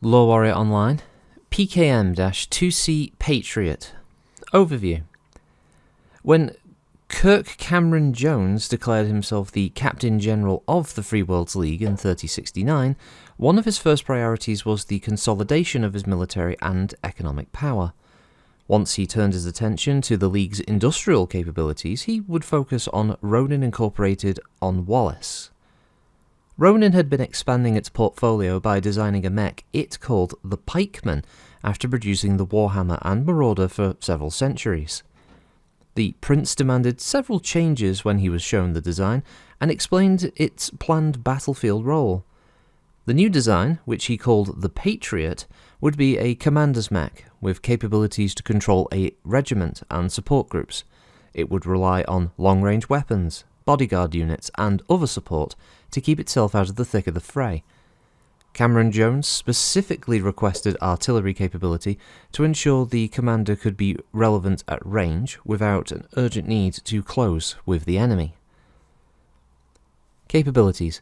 LoreWarrior Online, PKM-2C Patriot. Overview. When Kirk Cameron Jones declared himself the Captain General of the Free Worlds League in 3069, one of his first priorities was the consolidation of his military and economic power. Once he turned his attention to the League's industrial capabilities, he would focus on Ronin Incorporated on Wallace. Ronin had been expanding its portfolio by designing a mech it called the Pikeman after producing the Warhammer and Marauder for several centuries. The Prince demanded several changes when he was shown the design and explained its planned battlefield role. The new design, which he called the Patriot, would be a commander's mech with capabilities to control a regiment and support groups. It would rely on long-range weapons, bodyguard units, and other support to keep itself out of the thick of the fray. Cameron Jones specifically requested artillery capability to ensure the commander could be relevant at range without an urgent need to close with the enemy. Capabilities.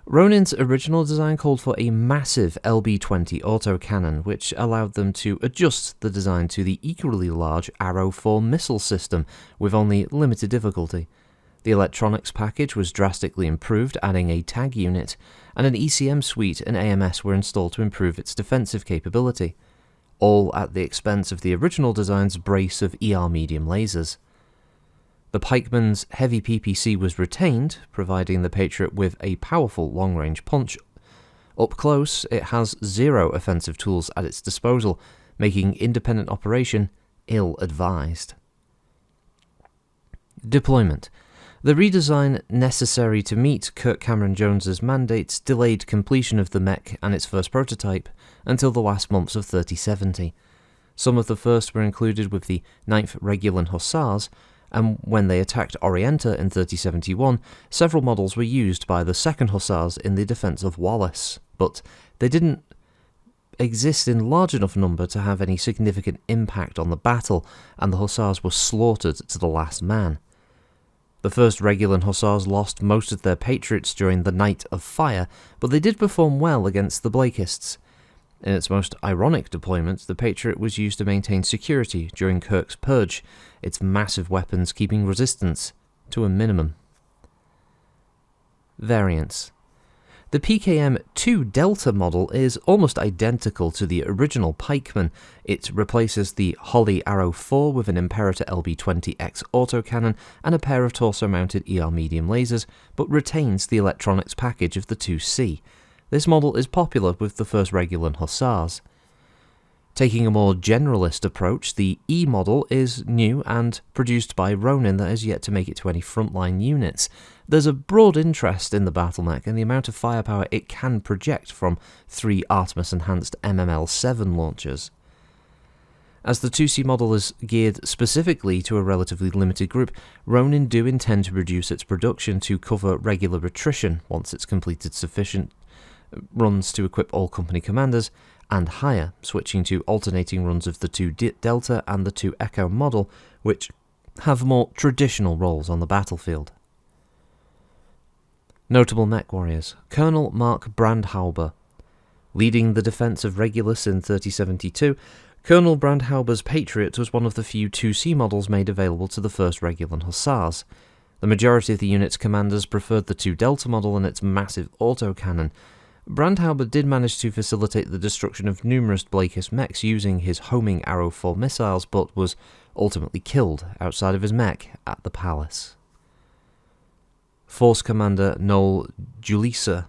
Ronin's original design called for a massive LB-20 autocannon, which allowed them to adjust the design to the equally large Arrow 4 missile system with only limited difficulty. The electronics package was drastically improved, adding a tag unit, and an ECM suite and AMS were installed to improve its defensive capability, all at the expense of the original design's brace of ER medium lasers. The Pikeman's heavy PPC was retained, providing the Patriot with a powerful long-range punch. Up close, it has zero offensive tools at its disposal, making independent operation ill-advised. Deployment. The redesign necessary to meet Kirk Cameron Jones's mandates delayed completion of the mech and its first prototype until the last months of 3070. Some of the first were included with the 9th Regulan Hussars, and when they attacked Orienta in 3071, several models were used by the 2nd Hussars in the defense of Wallace, but they didn't exist in large enough number to have any significant impact on the battle, and the Hussars were slaughtered to the last man. The 1st Regulan Hussars lost most of their Patriots during the Night of Fire, but they did perform well against the Blakists. In its most ironic deployment, the Patriot was used to maintain security during Kirk's Purge, its massive weapons keeping resistance to a minimum. Variants. The PKM-2 Delta model is almost identical to the original Pikeman. It replaces the Holly Arrow 4 with an Imperator LB-20X autocannon and a pair of torso-mounted ER medium lasers, but retains the electronics package of the 2C. This model is popular with the 1st Regulan Hussars. Taking a more generalist approach, the E model is new and produced by Ronin that has yet to make it to any frontline units. There's a broad interest in the Battlemech and the amount of firepower it can project from 3 Artemis-enhanced MML-7 launchers. As the 2C model is geared specifically to a relatively limited group, Ronin do intend to reduce its production to cover regular attrition once it's completed sufficient runs to equip all company commanders, and higher, switching to alternating runs of the 2 Delta and the 2 Echo model, which have more traditional roles on the battlefield. Notable mechwarriors. Colonel Mark Brandhauber. Leading the defense of Regulus in 3072, Colonel Brandhauber's Patriot was one of the few 2C models made available to the 1st Regulan Hussars. The majority of the unit's commanders preferred the 2 Delta model and its massive autocannon. Brandhauber did manage to facilitate the destruction of numerous Blakist mechs using his homing Arrow 4 missiles, but was ultimately killed outside of his mech at the palace. Force Commander Noel Julissa.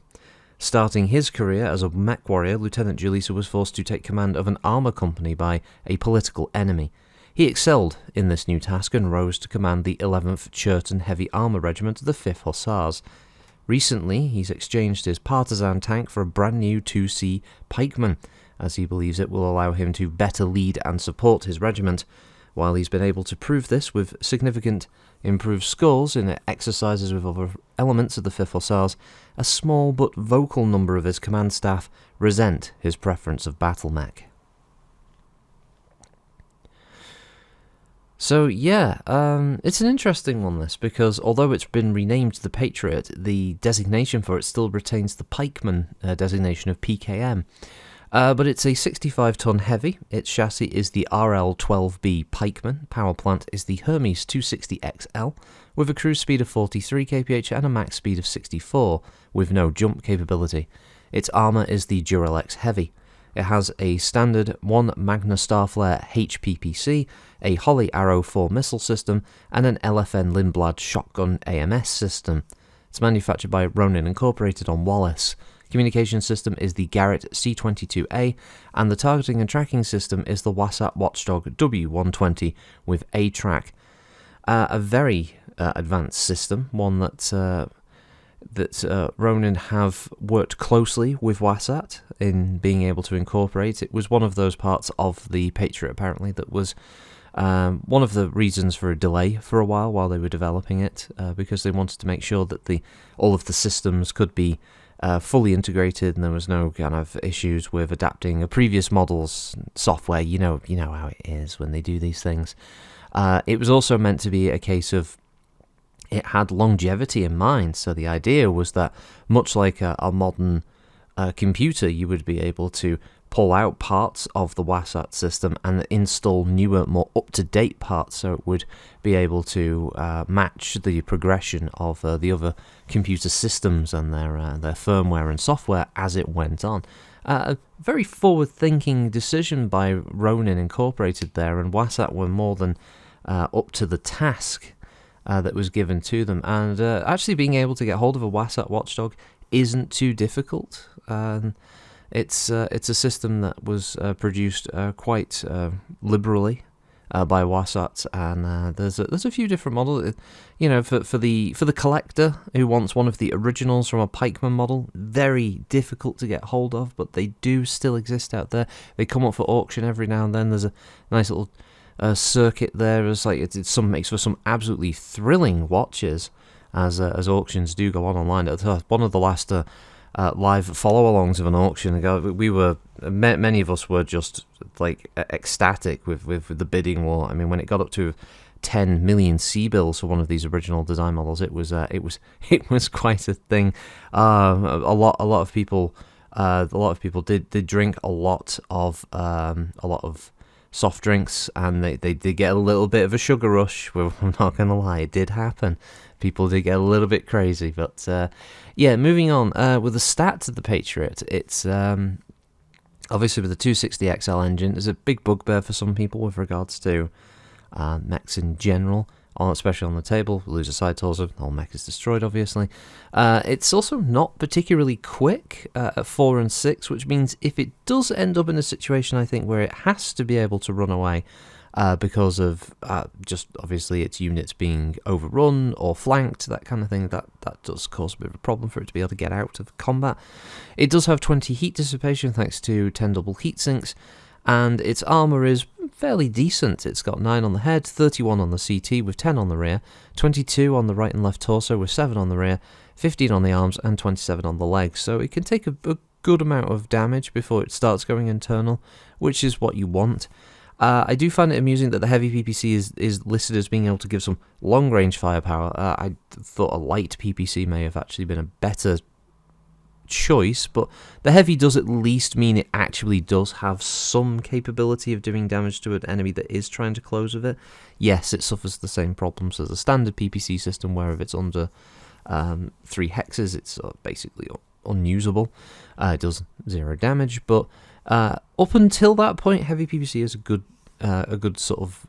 Starting his career as a mech warrior, Lieutenant Julissa was forced to take command of an armour company by a political enemy. He excelled in this new task and rose to command the 11th Churton Heavy Armour Regiment of the 5th Hussars. Recently, he's exchanged his partisan tank for a brand new 2C Pikeman, as he believes it will allow him to better lead and support his regiment. While he's been able to prove this with significant improved scores in exercises with other elements of the 5th Hussars, a small but vocal number of his command staff resent his preference of Battlemech. So yeah, it's an interesting one, this, because although it's been renamed the Patriot, the designation for it still retains the Pikeman designation of PKM. But it's a 65-ton heavy. Its chassis is the RL-12B Pikeman. Power plant is the Hermes 260XL, with a cruise speed of 43 kph and a max speed of 64, with no jump capability. Its armour is the Duralex Heavy. It has a standard 1 Magna Starflare HPPC, a Holly Arrow 4 missile system, and an LFN Lindblad shotgun AMS system. It's manufactured by Ronin Incorporated on Wallace. Communication system is the Garrett C22A, and the targeting and tracking system is the Wasat Watchdog W120 with A-Track. A very advanced system, one that Ronin have worked closely with Wasat in being able to incorporate. It was one of those parts of the Patriot, apparently, that was one of the reasons for a delay for a while they were developing it, because they wanted to make sure that all of the systems could be fully integrated, and there was no kind of issues with adapting a previous model's software. You know how it is when they do these things. It was also meant to be a case of it had longevity in mind, so the idea was that much like a modern computer, you would be able to pull out parts of the Wasat system and install newer, more up-to-date parts, so it would be able to match the progression of the other computer systems and their firmware and software as it went on. A very forward-thinking decision by Ronin Incorporated there, and Wasat were more than up to the task that was given to them, and actually being able to get hold of a Wasat Watchdog isn't too difficult. It's a system that was produced quite liberally by Wasat, and there's a few different models. You know, for the collector who wants one of the originals from a Pikeman model, very difficult to get hold of, but they do still exist out there. They come up for auction every now and then. There's a nice little circuit there. It's like it makes for some absolutely thrilling watches as auctions do go on online. One of the last live follow-alongs of an auction, many of us were just like ecstatic with the bidding war. I mean, when it got up to 10 million C-bills for one of these original design models, it was quite a thing. A lot of people did drink a lot of soft drinks, and they did get a little bit of a sugar rush. Well, I'm not gonna lie, it did happen. People did get a little bit crazy, but yeah. Moving on with the stats of the Patriot, it's obviously with the 260XL engine. There's a big bugbear for some people with regards to mechs in general, especially on the table. Lose a side torso, the whole mech is destroyed, obviously. It's also not particularly quick at 4 and 6, which means if it does end up in a situation, I think, where it has to be able to run away because of just obviously its units being overrun or flanked, that kind of thing, that does cause a bit of a problem for it to be able to get out of combat. It does have 20 heat dissipation thanks to 10 double heat sinks, and its armour is fairly decent. It's got 9 on the head, 31 on the CT with 10 on the rear, 22 on the right and left torso with 7 on the rear, 15 on the arms and 27 on the legs, so it can take a good amount of damage before it starts going internal, which is what you want. I do find it amusing that the heavy PPC is listed as being able to give some long-range firepower. I thought a light PPC may have actually been a better choice, but the heavy does at least mean it actually does have some capability of doing damage to an enemy that is trying to close with it. Yes, it suffers the same problems as a standard PPC system, where if it's under 3 hexes, it's basically unusable. It does 0 damage, but up until that point, heavy PPC is a good sort of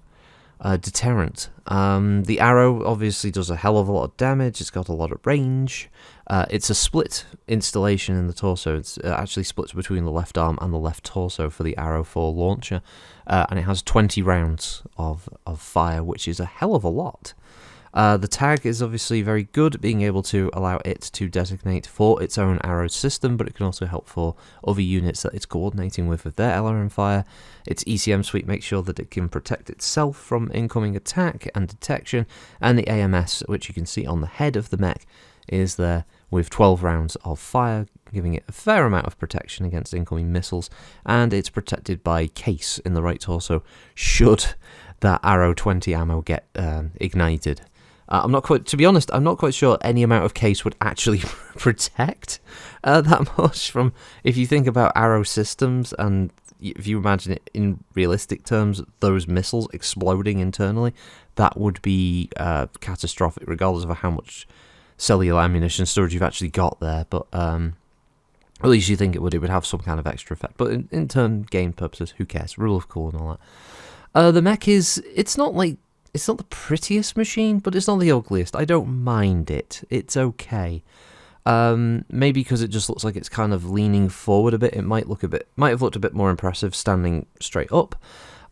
deterrent. The arrow obviously does a hell of a lot of damage. It's got a lot of range. It's a split installation in the torso. It's actually splits between the left arm and the left torso for the Arrow 4 launcher, and it has 20 rounds of fire, which is a hell of a lot. The tag is obviously very good at being able to allow it to designate for its own arrow system, but it can also help for other units that it's coordinating with their LRM fire. Its ECM suite makes sure that it can protect itself from incoming attack and detection, and the AMS, which you can see on the head of the mech, is there with 12 rounds of fire, giving it a fair amount of protection against incoming missiles, and it's protected by case in the right torso should that Arrow 20 ammo get ignited. To be honest, I'm not quite sure any amount of case would actually protect that much from, if you think about arrow systems, and if you imagine it in realistic terms, those missiles exploding internally, that would be catastrophic, regardless of how much cellular ammunition storage you've actually got there. But at least you think it would have some kind of extra effect. But in turn game purposes, who cares? Rule of cool and all that. The mech it's not the prettiest machine, but it's not the ugliest. I don't mind it. It's okay. Maybe because it just looks like it's kind of leaning forward a bit. It might have looked a bit more impressive standing straight up.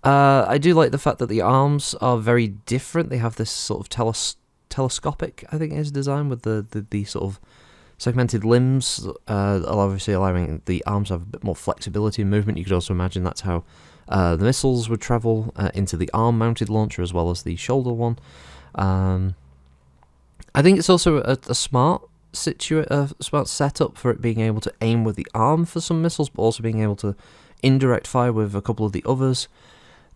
I do like the fact that the arms are very different. They have this sort of telescopic, I think, is design with the sort of segmented limbs, obviously allowing the arms to have a bit more flexibility and movement. You could also imagine that's how the missiles would travel into the arm-mounted launcher as well as the shoulder one. I think it's also a smart setup for it being able to aim with the arm for some missiles, but also being able to indirect fire with a couple of the others.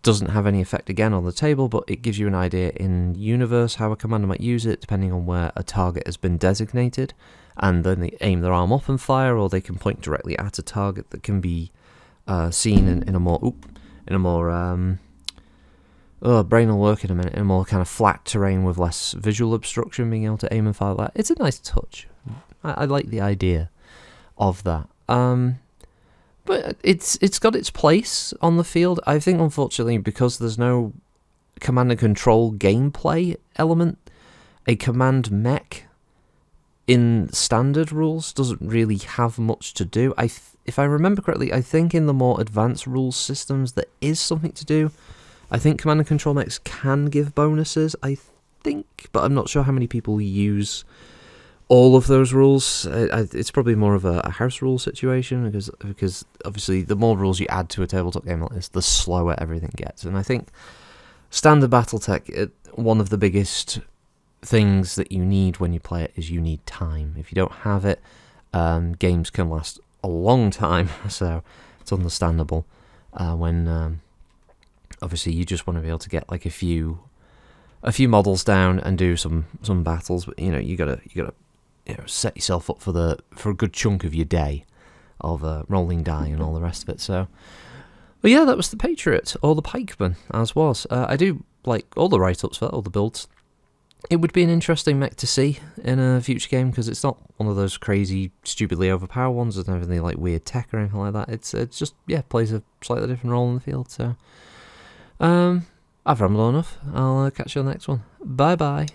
Doesn't have any effect again on the table, but it gives you an idea in universe how a commander might use it, depending on where a target has been designated, and then they aim their arm up and fire, or they can point directly at a target that can be seen in a more brain will work in a minute, in a more kind of flat terrain with less visual obstruction, being able to aim and fire that. It's a nice touch. I like the idea of that. But it's got its place on the field. I think, unfortunately, because there's no command and control gameplay element, a command mech in standard rules doesn't really have much to do. If I remember correctly, I think in the more advanced rules systems there is something to do. I think command and control mechs can give bonuses, I think, but I'm not sure how many people use all of those rules. It's probably more of a house rule situation, because obviously the more rules you add to a tabletop game like this, the slower everything gets. And I think standard Battletech, one of the biggest things that you need when you play it is you need time. If you don't have it, games can last a long time, so it's understandable when obviously you just want to be able to get like a few models down and do some battles. But you gotta set yourself up for a good chunk of your day of rolling die and all the rest of it. So, but yeah, that was the Patriot, or the Pikeman, as was. I do like all the write-ups for that, all the builds. It would be an interesting mech to see in a future game, because it's not one of those crazy, stupidly overpowered ones. There's nothing like weird tech or anything like that. It's just, plays a slightly different role in the field. So, I've rambled on enough. I'll catch you on the next one. Bye-bye.